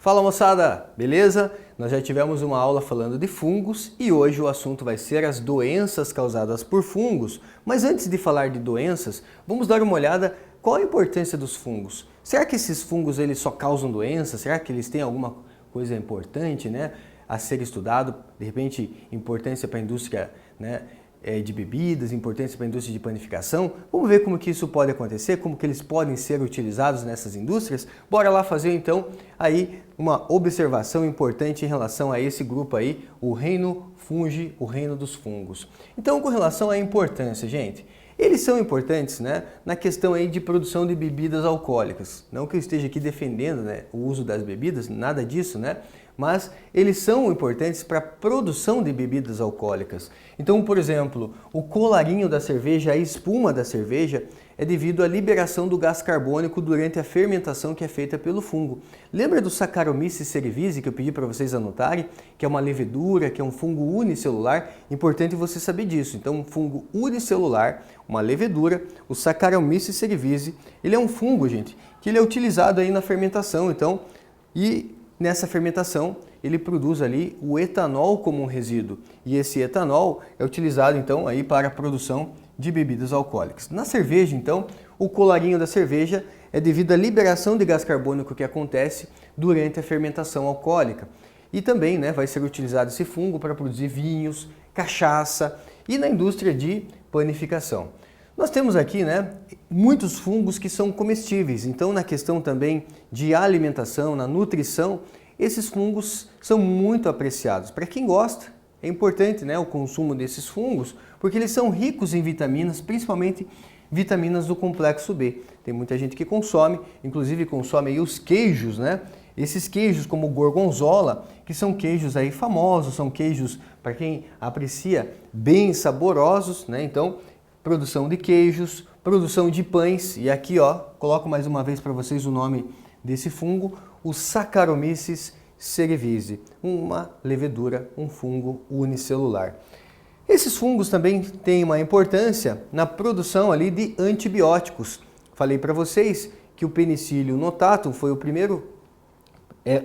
Fala moçada, beleza? Nós já tivemos uma aula falando de fungos e hoje o assunto vai ser as doenças causadas por fungos. Mas antes de falar de doenças, vamos dar uma olhada qual a importância dos fungos. Será que esses fungos eles só causam doenças? Será que eles têm alguma coisa importante, a ser estudado? De repente, importância para a indústria, de bebidas, importância para a indústria de panificação. Vamos ver como que isso pode acontecer, como que eles podem ser utilizados nessas indústrias. Bora lá fazer então aí uma observação importante em relação a esse grupo aí, o reino fungi, o reino dos fungos. Então, com relação à importância, gente, eles são importantes, na questão aí de produção de bebidas alcoólicas. Não que eu esteja aqui defendendo, o uso das bebidas, nada disso, mas eles são importantes para a produção de bebidas alcoólicas. Então, por exemplo, o colarinho da cerveja, a espuma da cerveja, é devido à liberação do gás carbônico durante a fermentação que é feita pelo fungo. Lembra do Saccharomyces cerevisiae que eu pedi para vocês anotarem, que é uma levedura, que é um fungo unicelular? Importante você saber disso. Então, um fungo unicelular, uma levedura, o Saccharomyces cerevisiae, ele é um fungo, gente, que ele é utilizado aí na fermentação, nessa fermentação, ele produz ali o etanol como um resíduo. E esse etanol é utilizado, então, aí para a produção de bebidas alcoólicas. Na cerveja, então, o colarinho da cerveja é devido à liberação de gás carbônico que acontece durante a fermentação alcoólica. E também, vai ser utilizado esse fungo para produzir vinhos, cachaça e na indústria de panificação. Nós temos aqui, muitos fungos que são comestíveis. Então, na questão também de alimentação, na nutrição, esses fungos são muito apreciados. Para quem gosta, é importante, o consumo desses fungos, porque eles são ricos em vitaminas, principalmente vitaminas do complexo B. Tem muita gente que consome, inclusive consome aí os queijos, Esses queijos como o gorgonzola, que são queijos aí famosos, são queijos, para quem aprecia, bem saborosos, Então, produção de queijos, produção de pães, e aqui, coloco mais uma vez para vocês o nome desse fungo, o Saccharomyces cerevisiae, uma levedura, um fungo unicelular. Esses fungos também têm uma importância na produção ali de antibióticos. Falei para vocês que o Penicillium notatum foi o primeiro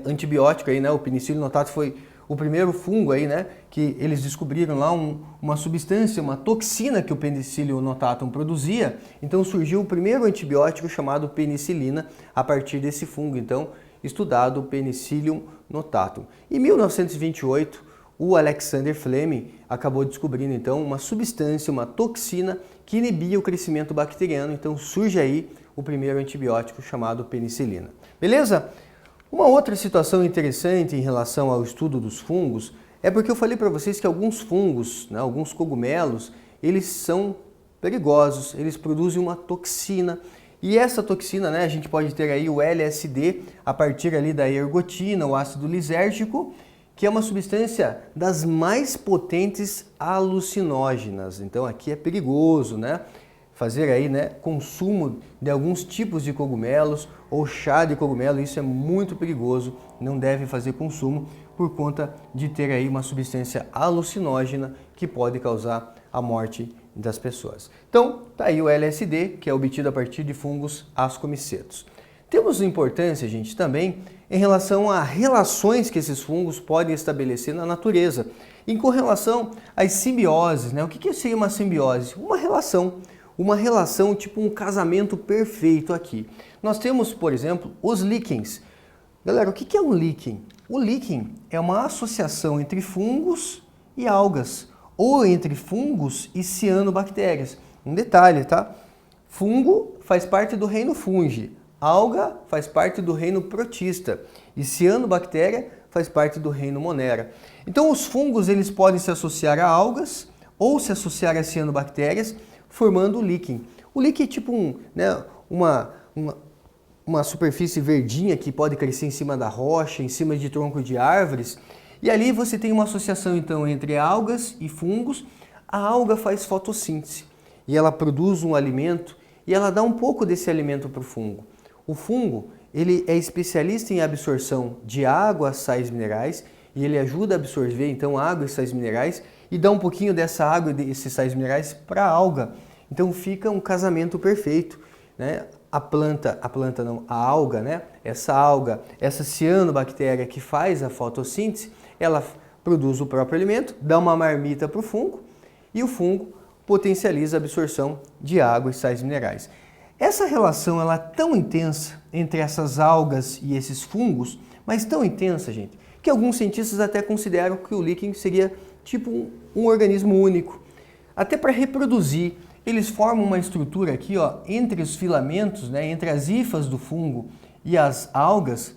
antibiótico aí, o Penicillium notatum foi o primeiro fungo aí, que eles descobriram lá uma substância, uma toxina que o Penicillium notatum produzia. Então surgiu o primeiro antibiótico chamado penicilina a partir desse fungo, então estudado o Penicillium notatum. Em 1928, o Alexander Fleming acabou descobrindo então uma substância, uma toxina que inibia o crescimento bacteriano. Então surge aí o primeiro antibiótico chamado penicilina. Beleza? Uma outra situação interessante em relação ao estudo dos fungos é porque eu falei para vocês que alguns fungos, alguns cogumelos, eles são perigosos, eles produzem uma toxina. E essa toxina, a gente pode ter aí o LSD a partir ali da ergotina, o ácido lisérgico, que é uma substância das mais potentes alucinógenas. Então aqui é perigoso, fazer aí, consumo de alguns tipos de cogumelos ou chá de cogumelo, isso é muito perigoso, não deve fazer consumo por conta de ter aí uma substância alucinógena que pode causar a morte das pessoas. Então, tá aí o LSD, que é obtido a partir de fungos ascomicetos. Temos importância, gente, também em relação a relações que esses fungos podem estabelecer na natureza. E com relação às simbioses, o que seria uma simbiose? Uma relação tipo um casamento perfeito aqui. Nós temos, por exemplo, os líquens. Galera, o que é um líquen? O líquen é uma associação entre fungos e algas, ou entre fungos e cianobactérias. Um detalhe, tá? Fungo faz parte do reino fungi, alga faz parte do reino protista e cianobactéria faz parte do reino monera. Então os fungos eles podem se associar a algas ou se associar a cianobactérias, formando o líquen. O líquen é tipo uma superfície verdinha que pode crescer em cima da rocha, em cima de tronco de árvores. E ali você tem uma associação então entre algas e fungos. A alga faz fotossíntese e ela produz um alimento e ela dá um pouco desse alimento para o fungo. O fungo ele é especialista em absorção de água, sais minerais, e ele ajuda a absorver então água e sais minerais e dá um pouquinho dessa água e desses sais minerais para a alga. Então fica um casamento perfeito, a alga, né? Essa alga, essa cianobactéria que faz a fotossíntese, ela produz o próprio alimento, dá uma marmita para o fungo e o fungo potencializa a absorção de água e sais minerais. Essa relação ela é tão intensa entre essas algas e esses fungos, mas tão intensa, gente, que alguns cientistas até consideram que o líquen seria tipo um organismo único. Até para reproduzir, eles formam uma estrutura aqui, ó, entre os filamentos, né, entre as hifas do fungo e as algas,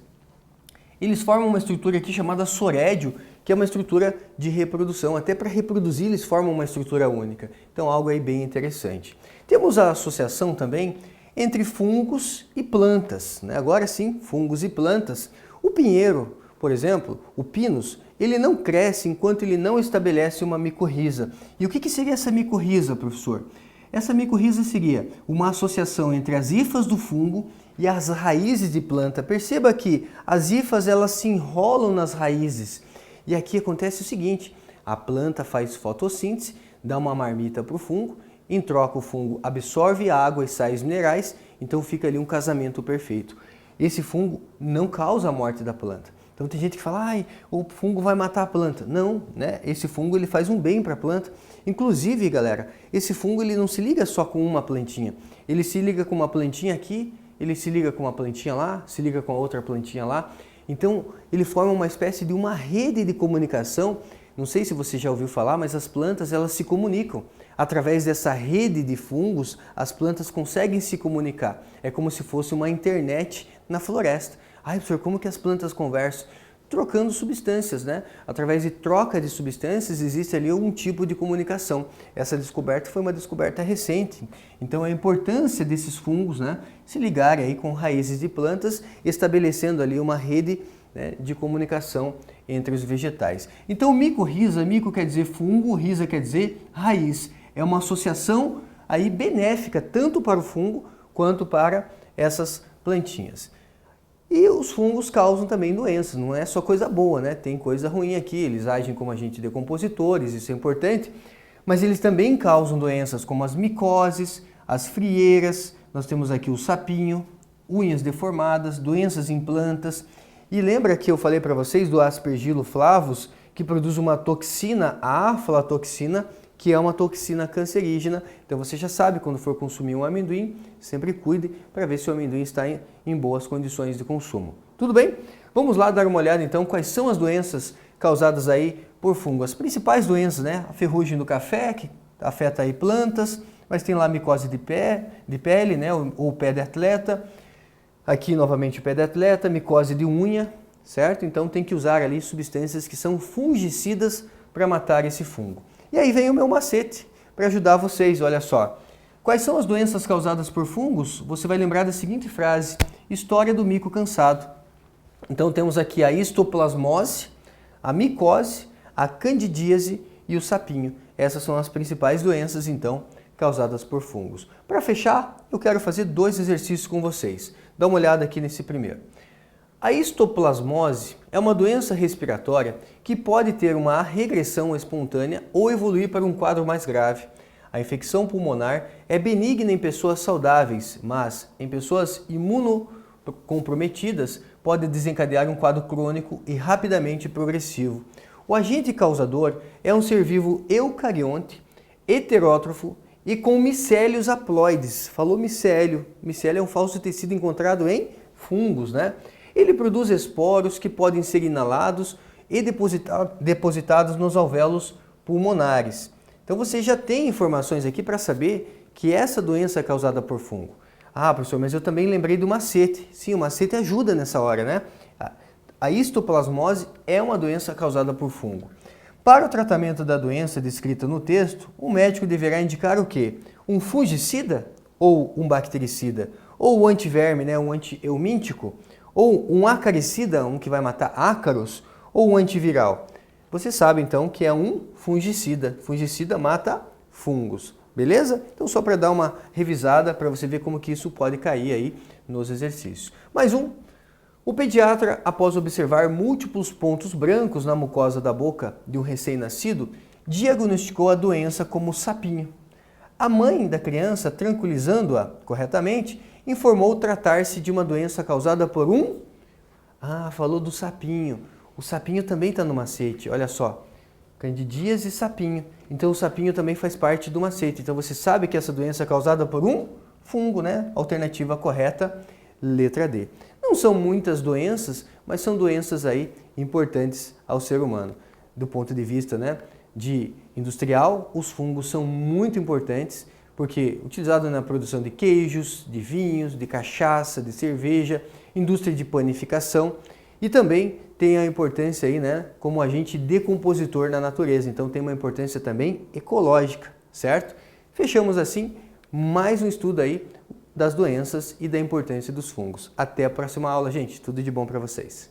eles formam uma estrutura aqui chamada sorédio, que é uma estrutura de reprodução. Até para reproduzir, eles formam uma estrutura única. Então, algo aí bem interessante. Temos a associação também entre fungos e plantas, né? Agora sim, fungos e plantas. O pinheiro, por exemplo, o pinus, ele não cresce enquanto ele não estabelece uma micorriza. E o que seria essa micorriza, professor? Essa micorriza seria uma associação entre as hifas do fungo e as raízes de planta. Perceba que as hifas elas se enrolam nas raízes. E aqui acontece o seguinte, a planta faz fotossíntese, dá uma marmita para o fungo, em troca o fungo absorve água e sais minerais, então fica ali um casamento perfeito. Esse fungo não causa a morte da planta. Então tem gente que fala, ai, o fungo vai matar a planta. Não, né? Esse fungo ele faz um bem para a planta. Inclusive, galera, esse fungo ele não se liga só com uma plantinha. Ele se liga com uma plantinha aqui, ele se liga com uma plantinha lá, se liga com a outra plantinha lá. Então, ele forma uma espécie de uma rede de comunicação. Não sei se você já ouviu falar, mas as plantas elas se comunicam. Através dessa rede de fungos, as plantas conseguem se comunicar. É como se fosse uma internet na floresta. Ai, professor, como que as plantas conversam? Trocando substâncias, né? Através de troca de substâncias existe ali algum tipo de comunicação. Essa descoberta foi uma descoberta recente. Então a importância desses fungos, né, se ligarem aí com raízes de plantas, estabelecendo ali uma rede, né, de comunicação entre os vegetais. Então micorriza, mico quer dizer fungo, riza quer dizer raiz. É uma associação aí benéfica tanto para o fungo quanto para essas plantinhas. E os fungos causam também doenças, não é só coisa boa, né? Tem coisa ruim aqui, eles agem como agentes decompositores, isso é importante, mas eles também causam doenças como as micoses, as frieiras, nós temos aqui o sapinho, unhas deformadas, doenças em plantas. E lembra que eu falei para vocês do Aspergillus flavus, que produz uma toxina, a aflatoxina, que é uma toxina cancerígena. Então você já sabe, quando for consumir um amendoim, sempre cuide para ver se o amendoim está em boas condições de consumo. Tudo bem? Vamos lá dar uma olhada então quais são as doenças causadas aí por fungo. As principais doenças, né? A ferrugem do café, que afeta aí plantas, mas tem lá a micose de pele, né? Ou pé de atleta. Aqui novamente o pé de atleta, micose de unha, certo? Então tem que usar ali substâncias que são fungicidas para matar esse fungo. E aí vem o meu macete para ajudar vocês, olha só. Quais são as doenças causadas por fungos? Você vai lembrar da seguinte frase, história do mico cansado. Então temos aqui a histoplasmose, a micose, a candidíase e o sapinho. Essas são as principais doenças, então, causadas por fungos. Para fechar, eu quero fazer 2 exercícios com vocês. Dá uma olhada aqui nesse primeiro. A histoplasmose é uma doença respiratória que pode ter uma regressão espontânea ou evoluir para um quadro mais grave. A infecção pulmonar é benigna em pessoas saudáveis, mas em pessoas imunocomprometidas pode desencadear um quadro crônico e rapidamente progressivo. O agente causador é um ser vivo eucarionte, heterótrofo e com micélios haploides. Falou micélio. Micélio é um falso tecido encontrado em fungos, né? Ele produz esporos que podem ser inalados e depositados nos alvéolos pulmonares. Então você já tem informações aqui para saber que essa doença é causada por fungo. Ah, professor, mas eu também lembrei do macete. Sim, o macete ajuda nessa hora, né? A histoplasmose é uma doença causada por fungo. Para o tratamento da doença descrita no texto, o médico deverá indicar o quê? Um fungicida ou um bactericida? Ou o antiverme, né? Um antieumíntico? Ou um acaricida, um que vai matar ácaros, ou um antiviral. Você sabe então que é um fungicida. Fungicida mata fungos, beleza? Então só para dar uma revisada para você ver como que isso pode cair aí nos exercícios. Mais um. O pediatra, após observar múltiplos pontos brancos na mucosa da boca de um recém-nascido, diagnosticou a doença como sapinho. A mãe da criança, tranquilizando-a corretamente, informou tratar-se de uma doença causada por um... falou do sapinho. O sapinho também está no macete, olha só. Candidíase e sapinho. Então o sapinho também faz parte do macete. Então você sabe que essa doença é causada por um fungo, né? Alternativa correta, letra D. Não são muitas doenças, mas são doenças aí importantes ao ser humano. Do ponto de vista, né, de industrial, os fungos são muito importantes porque utilizados na produção de queijos, de vinhos, de cachaça, de cerveja, indústria de panificação e também tem a importância aí, né, como agente decompositor na natureza. Então tem uma importância também ecológica, certo? Fechamos assim mais um estudo aí das doenças e da importância dos fungos. Até a próxima aula, gente. Tudo de bom para vocês.